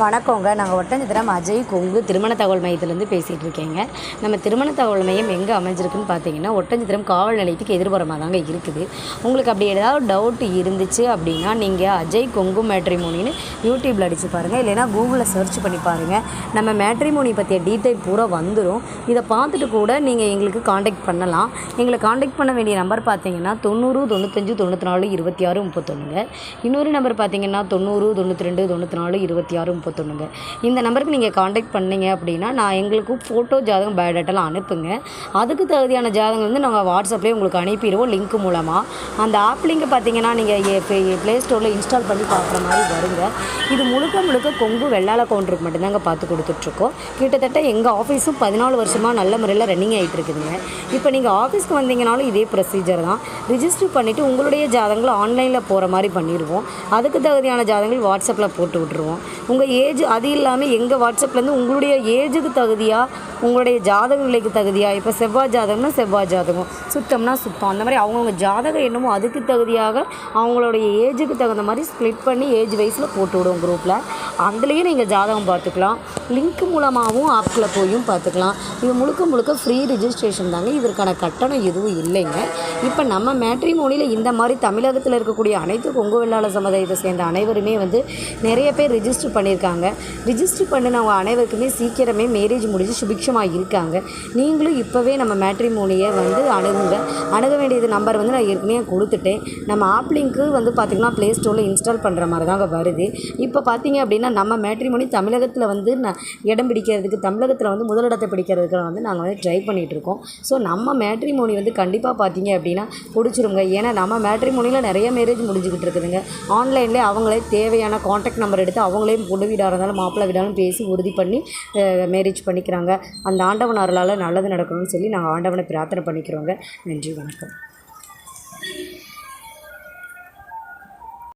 வணக்கங்க. நாங்கள் ஒட்டஞ்சத்திரம் அஜய் கொங்கு திருமண தகவல் மையத்திலேருந்து பேசிகிட்டு இருக்கேங்க. நம்ம திருமண தகவல் மையம் எங்கே அமைஞ்சிருக்குன்னு பார்த்தீங்கன்னா, ஒட்டஞ்சத்திரம் காவல் நிலையத்துக்கு எதிர்புறமாக தாங்க இருக்குது. உங்களுக்கு அப்படி ஏதாவது டவுட் இருந்துச்சு அப்படின்னா, நீங்கள் அஜய் கொங்கு மேட்ரிமோனின்னு யூடியூப்பில் அடித்து பாருங்கள், இல்லைனா கூகுளில் சர்ச் பண்ணி பாருங்கள். நம்ம மேட்ரிமோனி பற்றிய டீட்டெயில் பூரா வந்துடும். இதை பார்த்துட்டு கூட நீங்கள் எங்களுக்கு காண்டாக்ட் பண்ணலாம். எங்களை காண்டாக்ட் பண்ண வேண்டிய நம்பர் பார்த்தீங்கன்னா 90 95 94 26 31. இன்னொரு நம்பர் பார்த்தீங்கன்னா 90 92 94 26 31. இந்த நம்பருக்கு நீங்கள் காண்டாக்ட் பண்ணிங்க அப்படின்னா, நான் எங்களுக்கு ஃபோட்டோ ஜாதகம் பயோடேட்டாலாம் அனுப்புங்க. அதுக்கு தகுதியான ஜாதகம் வந்து நாங்கள் வாட்ஸ்அப்லேயே உங்களுக்கு அனுப்பிடுவோம் லிங்க் மூலமாக. அந்த ஆப் லிங்க் பார்த்தீங்கன்னா நீங்கள் ப்ளே ஸ்டோரில் இன்ஸ்டால் பண்ணி பார்க்குற மாதிரி வருங்க. இது முழுக்க கொங்கு வெள்ளாள கவுண்டருக்கு மட்டும்தாங்க பார்த்து கொடுத்துட்ருக்கோம். கிட்டத்தட்ட எங்கள் ஆஃபீஸும் 14 வருஷமாக நல்ல முறையில் ரன்னிங் ஆகிட்டு இருக்குதுங்க. இப்போ நீங்கள் ஆஃபீஸ்க்கு வந்தீங்கனாலும் இதே ப்ரொசீஜர் தான். ரிஜிஸ்டர் பண்ணிவிட்டு உங்களுடைய ஜாதகங்களை ஆன்லைனில் போகிற மாதிரி பண்ணிடுவோம். அதுக்கு தகுதியான ஜாதகங்கள் வாட்ஸ்அப்பில் போட்டு விட்ருவோம். உங்கள் ஏஜ் அது இல்லாமல் எங்கள் வாட்ஸ்அப்லேருந்து உங்களுடைய ஏஜுக்கு தகுதியாக, உங்களுடைய ஜாதக நிலைக்கு தகுதியாக, இப்போ செவ்வாய் ஜாதகம்னா செவ்வாய் ஜாதகம், சுத்தம்னா சுத்தம், அந்த மாதிரி அவங்கவுங்க ஜாதகம் என்னமோ அதுக்கு தகுதியாக அவங்களுடைய ஏஜுக்கு தகுந்த மாதிரி ஸ்ப்ளிட் பண்ணி ஏஜ் வைஸில் போட்டு விடுவோம் குரூப்பில். அதுலேயே நீங்கள் ஜாதகம் பார்த்துக்கலாம். லிங்க் மூலமாகவும் ஆப்பில் போயும் பார்த்துக்கலாம். இது முழுக்க ஃப்ரீ ரிஜிஸ்ட்ரேஷன் தாங்க. இதற்கான கட்டணம் எதுவும் இல்லைங்க. இப்போ நம்ம மேட்ரிமோனியில் இந்த மாதிரி தமிழகத்தில் இருக்கக்கூடிய அனைத்து கொங்கு வெள்ளாள சமுதாயத்தை சேர்ந்த அனைவருமே வந்து நிறைய பேர் ரிஜிஸ்டர் பண்ணியிருக்காங்க. ரிஜிஸ்டர் பண்ணினவங்க அனைவருக்குமே சீக்கிரமே மேரேஜ் முடிஞ்சு சுபிக்ஷமாக இருக்காங்க. நீங்களும் இப்போவே நம்ம மேட்ரிமோனியை வந்து அணுக வேண்டியது நம்பர் வந்து நான் ஏற்கனவே கொடுத்துட்டேன். நம்ம ஆப் லிங்க்கு வந்து பார்த்திங்கன்னா ப்ளே ஸ்டோரில் இன்ஸ்டால் பண்ணுற மாதிரி தாங்க வருது. இப்போ பார்த்தீங்க அப்படின்னா நம்ம மேட்ரிமோனி தமிழகத்தில் வந்து இடம் பிடிக்கிறதுக்கு, தமிழகத்தில் வந்து முதலிடத்தை பிடிக்கிறதுக்கு வந்து நாங்கள் வந்து ட்ரை பண்ணிகிட்ருக்கோம். ஸோ நம்ம மேட்ரிமோனி வந்து கண்டிப்பாக பார்த்தீங்க அப்படின்னா பிடிச்சிருங்க. ஏன்னா நம்ம மேட்ரிமோனியில் நிறைய மேரேஜ் முடிஞ்சுக்கிட்டு இருக்குதுங்க. ஆன்லைன்லேயே அவங்களே தேவையான காண்டாக்ட் நம்பர் எடுத்து அவங்களே பொண்ணு வீடாக இருந்தாலும் மாப்பிள்ளை வீடாலும் பேசி உறுதி பண்ணி மேரேஜ் பண்ணிக்கிறாங்க. அந்த ஆண்டவன் அருளால் நல்லது நடக்கணும்னு சொல்லி நாங்கள் ஆண்டவனை பிரார்த்தனை பண்ணிக்கிறோங்க. நன்றி, வணக்கம்.